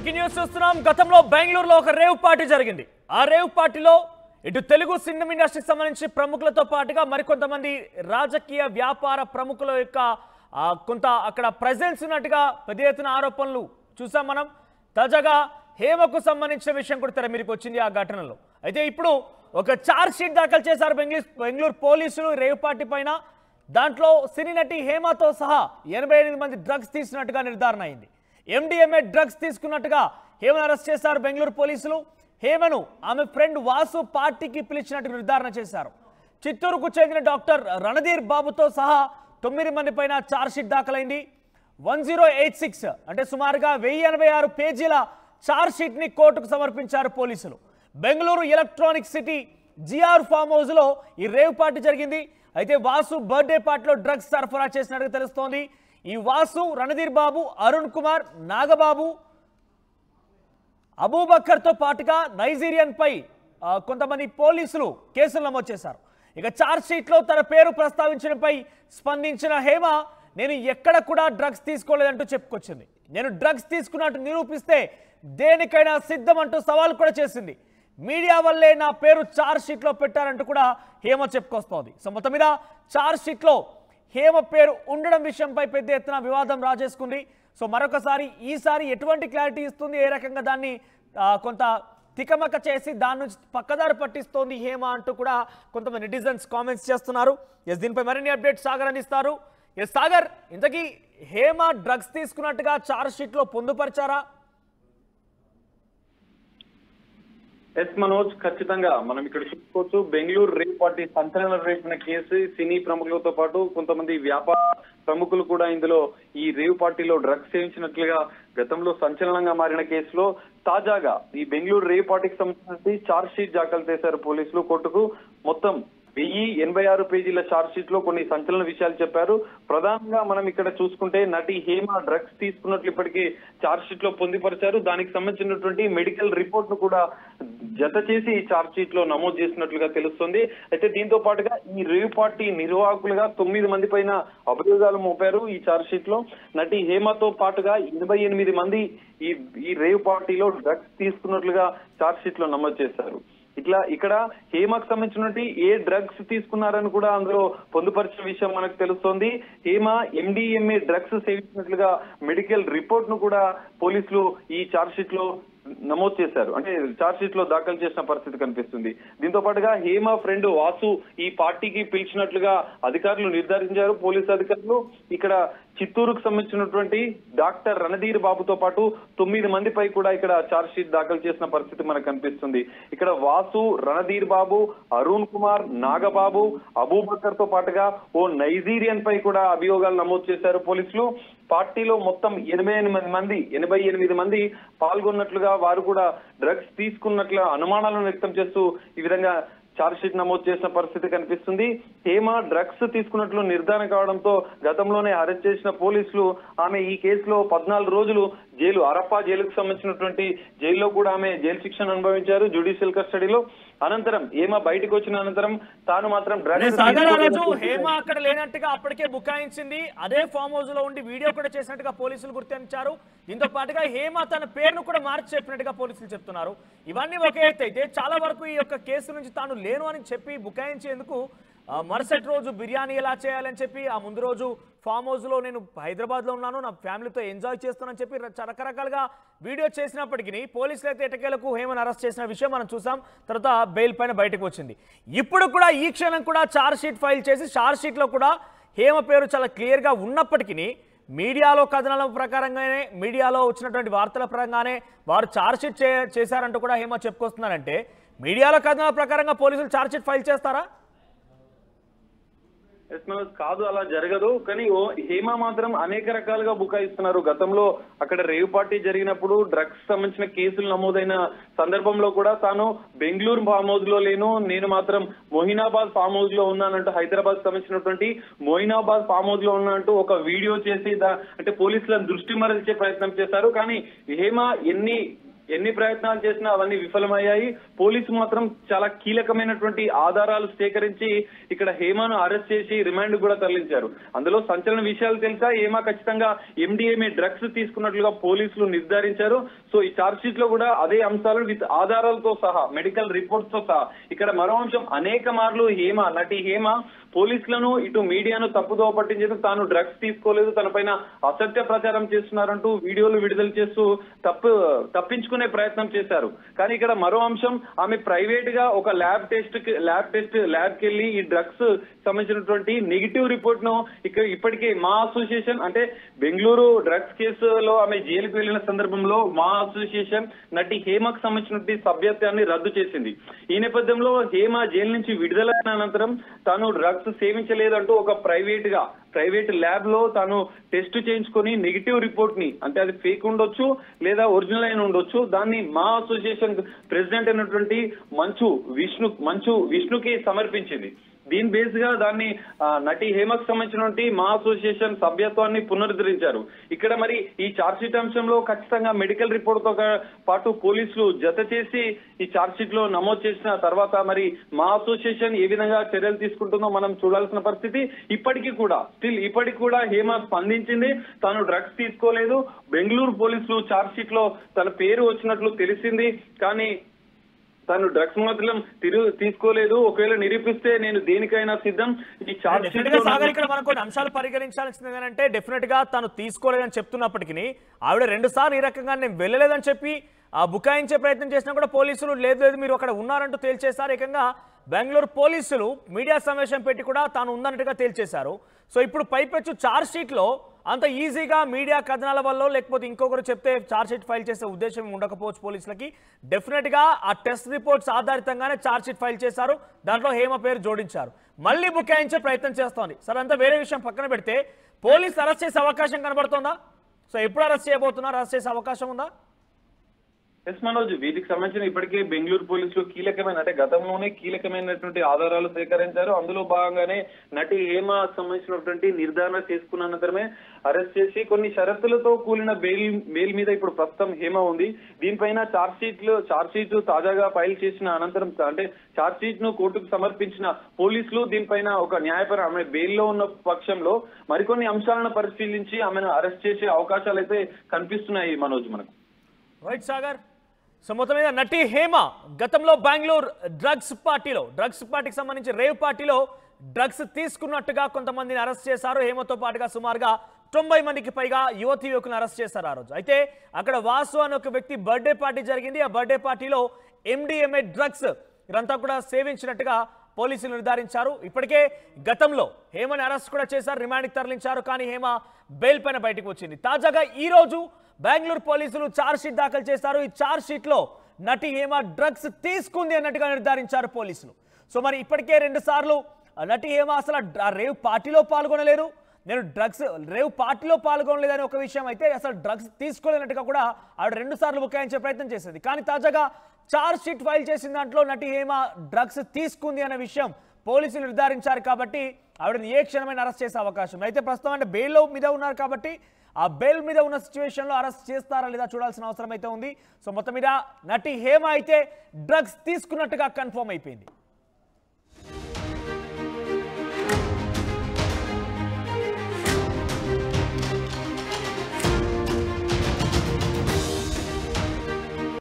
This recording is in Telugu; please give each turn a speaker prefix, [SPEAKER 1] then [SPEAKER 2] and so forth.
[SPEAKER 1] బ్రేకింగ్ న్యూస్ చూస్తున్నాం. గతంలో బెంగళూరులో ఒక రేవ్ పార్టీ జరిగింది. ఆ రేవ్ పార్టీలో ఇటు తెలుగు సినిమా ఇండస్ట్రీకి సంబంధించి ప్రముఖులతో పాటుగా మరికొంతమంది రాజకీయ వ్యాపార ప్రముఖుల యొక్క కొంత అక్కడ ప్రెజెన్స్ ఉన్నట్టుగా పెద్ద ఎత్తున ఆరోపణలు చూసాం మనం. తాజాగా హేమకు సంబంధించిన విషయం కూడా తెర మీదకి వచ్చింది ఆ ఘటనలో. అయితే ఇప్పుడు ఒక ఛార్జ్ షీట్ దాఖలు చేశారు బెంగళూరు పోలీసులు రేవ్ పార్టీ పైన. దాంట్లో సినీ నటి హేమతో సహా 88 మంది డ్రగ్స్ తీసినట్టుగా నిర్ధారణ అయింది. MDMA డ్రగ్స్ తీసుకున్నట్టుగా హేమను అరెస్ట్ చేశారు బెంగళూరు పోలీసులు. హేమను ఆమె ఫ్రెండ్ వాసు పార్టీకి పిలిచినట్టు నిర్ధారణ చేశారు. చిత్తూరుకు చెందిన డాక్టర్ రణధీర్ బాబుతో సహా 9 మంది పైన ఛార్జ్షీట్ దాఖలైంది. 1086 అంటే సుమారుగా 1086 పేజీల ఛార్జ్షీట్ని కోర్టుకు సమర్పించారు పోలీసులు. Bengaluru electronic city GR farm హౌస్లో ఈ రేవ్ పార్టీ జరిగింది. అయితే వాసు బర్త్డే పార్టీలో డ్రగ్స్ సరఫరా చేసినట్టుగా తెలుస్తోంది. ఈ వాసు, రణధీర్ బాబు, అరుణ్ కుమార్, నాగబాబు, అబూబక్కర్తో పాటుగా నైజీరియన్ పై కొంతమంది పోలీసులు కేసులు నమోదు చేశారు. ఇక ఛార్జ్ షీట్లో తన పేరు ప్రస్తావించడంపై స్పందించిన హేమ, నేను ఎక్కడ కూడా డ్రగ్స్ తీసుకోలేదంటూ చెప్పుకొచ్చింది. నేను డ్రగ్స్ తీసుకున్నట్టు నిరూపిస్తే దేనికైనా సిద్ధం అంటూ సవాల్ కూడా చేసింది. మీడియా వల్లే నా పేరు ఛార్జ్ షీట్లో పెట్టారంటూ కూడా హేమ చెప్పుకొస్తోంది. సో మొత్తం మీద ఛార్జ్ షీట్లో హేమ పేరు ఉండడం విషయంపై పెద్ద ఎత్తున వివాదం రాజేసుకుంది. సో మరొకసారి ఈసారి ఎటువంటి క్లారిటీ ఇస్తుంది, ఏ రకంగా దాన్ని కొంత తికమక చేసి దాని నుంచి పక్కదారి పట్టిస్తోంది హేమ అంటూ కూడా కొంతమంది నెటిజన్స్ కామెంట్స్ చేస్తున్నారు. దీనిపై మరిన్ని అప్డేట్స్ సాగర్ అందిస్తారు. సాగర్, ఇంతకీ హేమ డ్రగ్స్ తీసుకున్నట్టుగా ఛార్జ్ షీట్లో పొందుపరిచారా?
[SPEAKER 2] ఎస్ మనోజ్, ఖచ్చితంగా మనం ఇక్కడ చూసుకోవచ్చు. బెంగళూరు రేవ్ పార్టీ సంచలన రేపిన కేసు, సినీ ప్రముఖులతో పాటు కొంతమంది వ్యాపార ప్రముఖులు కూడా ఇందులో ఈ రేవ్ పార్టీలో డ్రగ్స్ సేవించినట్లుగా గతంలో సంచలనంగా మారిన కేసులో తాజాగా ఈ బెంగళూరు రేవ్ పార్టీకి సంబంధించి ఛార్జ్ షీట్ దాఖలు చేశారు పోలీసులు కోర్టుకు. మొత్తం 1086 పేజీల ఛార్జ్ షీట్ లో కొన్ని సంచలన విషయాలు చెప్పారు. ప్రధానంగా మనం ఇక్కడ చూసుకుంటే నటి హేమ డ్రగ్స్ తీసుకున్నట్లు ఇప్పటికీ ఛార్జ్ షీట్ లో పొందుపరిచారు. దానికి సంబంధించినటువంటి మెడికల్ రిపోర్ట్ ను కూడా జత చేసి ఈ ఛార్జ్ షీట్ లో నమోదు చేసినట్లుగా తెలుస్తుంది. అయితే దీంతో పాటుగా ఈ రేవ్ పార్టీ నిర్వాహకులుగా 9 మంది పైన అభియోగాలు మోపారు. ఈ ఛార్జ్ షీట్ లో నటి హేమతో పాటుగా 88 మంది ఈ రేవ్ పార్టీలో డ్రగ్స్ తీసుకున్నట్లుగా ఛార్జ్ షీట్ లో నమోదు చేశారు. ఇక్కడ హేమకు సంబంధించినటువంటి ఏ డ్రగ్స్ తీసుకున్నారని కూడా అందులో పొందుపరిచిన విషయం మనకు తెలుస్తోంది. హేమ MDMA డ్రగ్స్ సేవించినట్లుగా మెడికల్ రిపోర్ట్ ను కూడా పోలీసులు ఈ ఛార్జ్ షీట్ లో నమోదు చేశారు, అంటే ఛార్జ్ షీట్ లో దాఖలు చేసిన పరిస్థితి కనిపిస్తుంది. దీంతో పాటుగా హేమ ఫ్రెండ్ వాసు ఈ పార్టీకి పిలిచినట్లుగా అధికారులు నిర్ధారించారు పోలీసు అధికారులు. ఇక్కడ చిత్తూరుకు సంబంధించినటువంటి డాక్టర్ రణధీర్ బాబుతో పాటు 9 మందిపై కూడా ఇక్కడ ఛార్జ్ షీట్ దాఖలు చేసిన పరిస్థితి మనకు కనిపిస్తుంది. ఇక్కడ వాసు, రణధీర్ బాబు, అరుణ్ కుమార్, నాగబాబు, అబూబక్కర్ తో పాటుగా ఓ నైజీరియన్ పై కూడా అభియోగాలు నమోదు చేశారు పోలీసులు. పార్టీలో మొత్తం 88 మంది పాల్గొన్నట్లుగా, వారు కూడా డ్రగ్స్ తీసుకున్నట్లుగా అనుమానాలను వ్యక్తం చేస్తూ ఈ విధంగా ఛార్జ్ షీట్ నమోదు చేసిన పరిస్థితి కనిపిస్తుంది. హేమ డ్రగ్స్ తీసుకున్నట్లు నిర్ధారణ కావడంతో గతంలోనే అరెస్ట్ చేసిన పోలీసులు ఆమె ఈ కేసులో 14 రోజులు జైలు, అరప్పా జైలుకు సంబంధించినటువంటి జైల్లో కూడా ఆమె జైలు శిక్షను అనుభవించారు జ్యుడిషియల్ కస్టడీలో. అనంతరం హేమ బయటకు వచ్చిన అనంతరం తాను మాత్రం డ్రగ్స్
[SPEAKER 1] హేమ అక్కడ లేనట్టుగా అప్పటికే బుకాయించింది. అదే ఫామ్ హౌస్ లో ఉండి వీడియో కూడా చేసినట్టుగా పోలీసులు గుర్తించారు. దీంతో పాటుగా హేమ తన పేరును కూడా మార్చి చెప్పినట్టుగా పోలీసులు చెప్తున్నారు. ఇవన్నీ ఒకే అయితే చాలా వరకు ఈ యొక్క కేసు నుంచి తాను లేను అని చెప్పి బుకాయించేందుకు మరుసటి రోజు బిర్యానీ ఎలా చేయాలని చెప్పి, ఆ ముందు రోజు ఫామ్ హౌస్ లో నేను హైదరాబాద్ లో ఉన్నాను, నా ఫ్యామిలీతో ఎంజాయ్ చేస్తానని చెప్పి రకరకాలుగా వీడియో చేసినప్పటికీ పోలీసులు అయితే ఎటకేలకు హేమను అరెస్ట్ చేసిన విషయం మనం చూసాం. తర్వాత బెయిల్ పైన బయటకు వచ్చింది. ఇప్పుడు కూడా ఈ క్షణం కూడా ఛార్జ్ షీట్ ఫైల్ చేసి ఛార్జ్ షీట్ లో కూడా హేమ పేరు చాలా క్లియర్ గా ఉన్నప్పటికీ మీడియాలో కథనాల ప్రకారంగానే, మీడియాలో వచ్చినటువంటి వార్తల పరంగానే వారు ఛార్జ్ షీట్ చేశారంటూ కూడా హేమ చెప్పుకొస్తున్నారంటే మీడియాలో కథనాల ప్రకారంగా పోలీసులు ఛార్జ్ షీట్ ఫైల్ చేస్తారా?
[SPEAKER 2] కాదు, అలా జరగదు. కానీ హేమ మాత్రం అనేక రకాలుగా బుకాయిస్తున్నారు. గతంలో అక్కడ రేవ్ పార్టీ జరిగినప్పుడు డ్రగ్స్ సంబంధించిన కేసులు నమోదైన సందర్భంలో కూడా తాను బెంగళూరు ఫామ్ హౌస్ లో లేను, నేను మాత్రం మొయినాబాద్ ఫామ్ హౌస్ లో ఉన్నానంటూ, హైదరాబాద్ సంబంధించినటువంటి మొయినాబాద్ ఫామ్ హౌస్ లో ఉన్నానంటూ ఒక వీడియో చేసి అంటే పోలీసులను దృష్టి మరల్చే ప్రయత్నం చేశారు. కానీ హేమ ఎన్ని ఎన్ని ప్రయత్నాలు చేసినా అవన్నీ విఫలమయ్యాయి. పోలీసు మాత్రం చాలా కీలకమైనటువంటి ఆధారాలు సేకరించి ఇక్కడ హేమను అరెస్ట్ చేసి రిమాండ్ కూడా తరలించారు. అందులో సంచలన విషయాలు తెలుసా, హేమ ఖచ్చితంగా MDMA డ్రగ్స్ తీసుకున్నట్లుగా పోలీసులు నిర్ధారించారు. సో ఈ ఛార్జ్ షీట్ లో కూడా అదే అంశాలు విత్ ఆధారాలతో సహా, మెడికల్ రిపోర్ట్స్ తో సహా. ఇక్కడ మరో అంశం, అనేక మార్లు నటి హేమ పోలీసులను ఇటు మీడియాను తప్పుదోవ పట్టించేందుకు తాను డ్రగ్స్ తీసుకోలేదు, తన పైన అసత్య ప్రచారం చేస్తున్నారంటూ వీడియోలు విడుదల చేస్తూ తప్పించుకునే ప్రయత్నం చేశారు. కానీ ఇక్కడ మరో అంశం, ఆమె ప్రైవేట్ గా ఒక ల్యాబ్ కి వెళ్ళి ఈ డ్రగ్స్ సంబంధించినటువంటి నెగిటివ్ రిపోర్ట్ ను ఇప్పటికే మా అసోసియేషన్, అంటే బెంగళూరు డ్రగ్స్ కేసులో ఆమె జైలుకు వెళ్లిన సందర్భంలో మా అసోసియేషన్ నటి హేమకు సంబంధించినటువంటి సభ్యత్వాన్ని రద్దు చేసింది. ఈ నేపథ్యంలో హేమ జైలు నుంచి విడుదలైన అనంతరం తాను డ్రగ్స్ సేవించలేదంటూ ఒక ప్రైవేట్ ల్యాబ్ లో తాను టెస్ట్ చేయించుకొని నెగిటివ్ రిపోర్ట్ ని, అంటే అది ఫేక్ ఉండొచ్చు లేదా ఒరిజినల్ అయిన ఉండొచ్చు, దాన్ని మా అసోసియేషన్ ప్రెసిడెంట్ అయినటువంటి మంచు విష్ణుకి సమర్పించింది. దీని బేస్ గా దాన్ని నటి హేమకు సంబంధించినటువంటి మా అసోసియేషన్ సభ్యత్వాన్ని పునరుద్ధరించారు. ఇక్కడ మరి ఈ ఛార్జ్ షీట్ అంశంలో ఖచ్చితంగా మెడికల్ రిపోర్ట్ తో పాటు పోలీసులు జత చేసి ఈ ఛార్జ్ షీట్ లో నమోదు చేసిన తర్వాత మరి మా అసోసియేషన్ ఏ విధంగా చర్యలు తీసుకుంటుందో మనం చూడాల్సిన పరిస్థితి. ఇప్పటికీ కూడా హేమ స్పందించింది, తాను డ్రగ్స్ తీసుకోలేదు. బెంగళూరు పోలీసులు ఛార్జ్ షీట్ లో తన పేరు వచ్చినట్లు తెలిసింది, కానీ తాను డ్రగ్స్ మాత్రం తీసుకోలేదు. ఒకవేళ నిరూపిస్తే నేను దేనికైనా సిద్ధం. ఈ ఛార్జ్ షీట్
[SPEAKER 1] ఇక్కడ మనం కొన్ని అంశాలు పరిగణించాల్సింది ఏంటంటే, డెఫినెట్ గా తాను తీసుకోలేదని చెప్తున్నప్పటికీ ఆవిడ 2 సార్లు ఈ రకంగా నేను వెళ్ళలేదని చెప్పి బుకాయించే ప్రయత్నం చేసినా కూడా పోలీసులు లేదు మీరు అక్కడ ఉన్నారంటూ తేల్చేశారు. ఏకంగా బెంగళూరు పోలీసులు మీడియా సమావేశం పెట్టి కూడా తాను ఉందన్నట్టుగా తేల్చేశారు. సో ఇప్పుడు పైపెచ్చు ఛార్జ్ షీట్ లో అంత ఈజీగా మీడియా కథనాల వల్ల లేకపోతే ఇంకొకరు చెప్తే ఛార్జ్ షీట్ ఫైల్ చేసే ఉద్దేశం ఉండకపోవచ్చు పోలీసులకి. డెఫినెట్ గా ఆ టెస్ట్ రిపోర్ట్స్ ఆధారితంగానే ఛార్జ్ షీట్ ఫైల్ చేశారు, దాంట్లో హేమ పేరు జోడించారు. మళ్ళీ బుకాయించే ప్రయత్నం చేస్తోంది. సరే, అంతా వేరే విషయం పక్కన పెడితే పోలీసు అరెస్ట్ చేసే అవకాశం కనబడుతోందా? సో ఎప్పుడు అరెస్ట్ చేయబోతున్నారు? అరెస్ట్ చేసే అవకాశం ఉందా?
[SPEAKER 2] ఎస్ మనోజ్, వీటికి సంబంధించిన ఇప్పటికే బెంగళూరు పోలీసులు గతంలోనే కీలకమైనటువంటి ఆధారాలు సేకరించారు. అందులో భాగంగానే నటి హేమ సంబంధించినటువంటి నిర్ధారణ చేసుకున్న అనంతరమే అరెస్ట్ చేసి కొన్ని షరతులతో కూలిన బెయిల్ మీద ఇప్పుడు ప్రస్తుతం హేమ ఉంది. దీనిపైన ఛార్జ్ షీట్ తాజాగా ఫైల్ చేసిన అనంతరం, అంటే ఛార్జ్ షీట్ ను కోర్టుకు సమర్పించిన పోలీసులు దీనిపైన ఒక న్యాయపర ఆమె బెయిల్లో ఉన్న పక్షంలో మరికొన్ని అంశాలను పరిశీలించి ఆమెను అరెస్ట్ చేసే అవకాశాలు అయితే కనిపిస్తున్నాయి మనోజ్ మనకు.
[SPEAKER 1] రైట్ సాగర్. సో మొత్తం మీద నటి హేమ గతంలో బెంగళూరు డ్రగ్స్ పార్టీకి సంబంధించి రేవ్ పార్టీలో డ్రగ్స్ తీసుకున్నట్టుగా కొంతమందిని అరెస్ట్ చేశారు. హేమతో పాటుగా సుమారుగా 90 మందికి పైగా యువకులను అరెస్ట్ చేశారు ఆ రోజు. అయితే అక్కడ వాసు అనే ఒక వ్యక్తి బర్త్డే పార్టీ జరిగింది. ఆ బర్త్డే పార్టీలో MDMA డ్రగ్స్ ఇదంతా కూడా సేవించినట్టుగా పోలీసులు నిర్ధారించారు. ఇప్పటికే గతంలో హేమని అరెస్ట్ కూడా చేశారు, రిమాండ్కి తరలించారు. కానీ హేమ బెయిల్ పైన బయటకు వచ్చింది. తాజాగా ఈ రోజు బెంగళూరు పోలీసులు ఛార్జ్ షీట్ దాఖలు చేశారు. ఈ ఛార్జ్ షీట్ లో నటి హేమ డ్రగ్స్ తీసుకుంది అన్నట్టుగా నిర్ధారించారు పోలీసులు. సో మరి ఇప్పటికే 2 సార్లు నటి హేమ అసలు రేవ్ పార్టీలో పాల్గొనలేదు, నేను రేవ్ పార్టీలో పాల్గొనలేదని ఒక విషయం అయితే, అసలు డ్రగ్స్ తీసుకోలేనట్టుగా కూడా ఆవిడ 2 సార్లు బుకాయించే ప్రయత్నం చేసేది. కానీ తాజాగా ఛార్జ్ షీట్ ఫైల్ చేసిన దాంట్లో నటి హేమ డ్రగ్స్ తీసుకుంది అనే విషయం పోలీసులు నిర్ధారించారు. కాబట్టి ఆవిడని ఏ క్షణమైన అరెస్ట్ చేసే అవకాశం అయితే ప్రస్తుతం, అంటే బెయిల్ మీద ఉన్నారు కాబట్టి ఆ బెయిల్ మీద ఉన్న సిచ్యువేషన్లో అరెస్ట్ చేస్తారా లేదా చూడాల్సిన అవసరం అయితే ఉంది. సో మొత్తం మీద నటి హేమ అయితే డ్రగ్స్ తీసుకున్నట్టుగా కన్ఫర్మ్ అయిపోయింది.